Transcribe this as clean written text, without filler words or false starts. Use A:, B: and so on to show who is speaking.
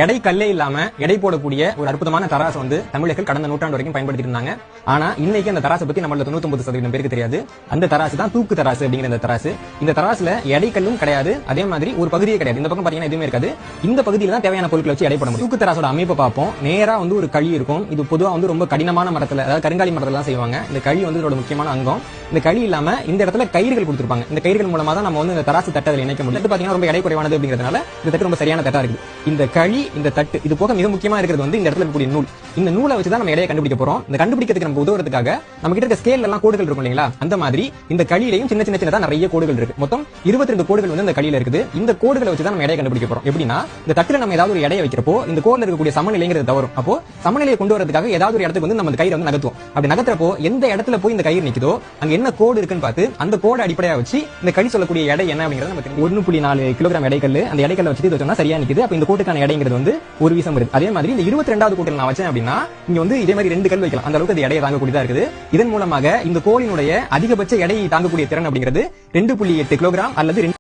A: எடை கல்லே இல்லாம எடை போடக்கூடிய ஒரு அற்புதமான தராசு வந்து தமிழர்கள் கடந்த நூற்றாண்டு வரைக்கும் பயன்படுத்தி இருந்தாங்க. ஆனா இன்னைக்கு அந்த தராசை பத்தி நம்மள 99% பேருக்கு தெரியாது. அந்த தராசு தான் தூக்கு தராசு அப்படிங்கிற இந்த தராசு. இந்த தராசுல எடை கல்லும் கிடையாது, அதே மாதிரி ஒரு பகுதியே கிடையாது. இந்த பக்கம் பாத்தீங்கன்னா எதுவுமே இருக்காது. இந்த பகுதியில தான் தேவையான பொருட்களை வச்சு எடை போட முடியும். தூக்கு தராசோட அமைப்பை பார்ப்போம். நேரா வந்து ஒரு கழி இருக்கும். இது பொதுவா வந்து ரொம்ப கடினமான மரத்துல, அதாவது கருங்காலி மரத்துல தான் செய்வாங்க. இந்த கழி வந்து இதோட முக்கியமான அங்கம். இந்த கழி இல்லாம இந்த இடத்துல கயிறுகள் கொடுத்திருப்பாங்க. இந்த கயிறுகள் மூலமா தான் நம்ம வந்து இந்த தராசு தட்டை அதில் இணைக்க முடியும். இது பாத்தீங்கன்னா ரொம்ப எடை குறைவானது அப்படிங்கிறதுனால இந்த தட்டு ரொம்ப சரியான தட்டா இருக்கு. இந்த கழி, இந்த தட்டு, இது போக மிக முக்கியமா இருக்கிறது வந்து இந்த இடத்துல இருக்கக்கூடிய நூல். இந்த நூலை வச்சு தான் நம்ம எடையை கண்டுபிடிக்க போறோம். இந்த கண்டுபிடிக்கிறதுக்கு நம்ம உதவுறதுக்காக நம்ம கிட்ட இருக்க ஸ்கேல் எல்லாம் கோடுகள் இருக்கும் இல்லைங்களா, அந்த மாதிரி இந்த கழியிலையும் சின்ன சின்னதா நிறைய கோடுகள் இருக்கு. மொத்தம் 22 கோடுகள் வந்து இந்த கழியில இருக்குது. இந்த கோடுகளை வச்சு தான் நம்ம எடையை கண்டுபிடிக்க போறோம். எப்படின்னா, இந்த தட்டுல நம்ம ஏதாவது ஒரு எடையை வைக்கிறப்போ இந்த கோடுல இருக்கக்கூடிய சமநிலைங்கிறது தவறும். அப்போ சமநிலையை கொண்டு வரதுக்காக ஏதாவது ஒரு இடத்துக்கு வந்து நம்ம இந்த கயிறை வந்து நகர்த்துவோம். அப்படி நகர்த்துறப்போ எந்த இடத்துல போய் இந்த கயிறு நிக்குதோ அங்க என்ன கோடு இருக்குன்னு பார்த்து அந்த கோடு அடிப்படையா வச்சு இந்த கழி சொல்லக்கூடிய எடை என்ன அப்படிங்கறது நம்ம 1.4 கிலோகிராம் எடைக்கல், அந்த எடைக்கல்ல வச்சு இது சொன்னா சரியா நிக்குது. அப்ப இந்த கோட்டுக்கான எடைங்கிறது வந்து ஒரு வீசம் வருது. அதே மாதிரி இந்த 22வது கோட்டில் நான் வச்சேன் அப்படின்னா இங்க வந்து இதே மாதிரி 2 கல் வைக்கலாம். அந்த அளவுக்கு அது எடையை தாங்கக்கூடியதா இருக்குது. இதன் மூலமாக இந்த கோலினுடைய அதிகபட்ச எடையை தாங்கக்கூடிய திறன் அப்படிங்கிறது 2.8 கிலோகிராம் அல்லது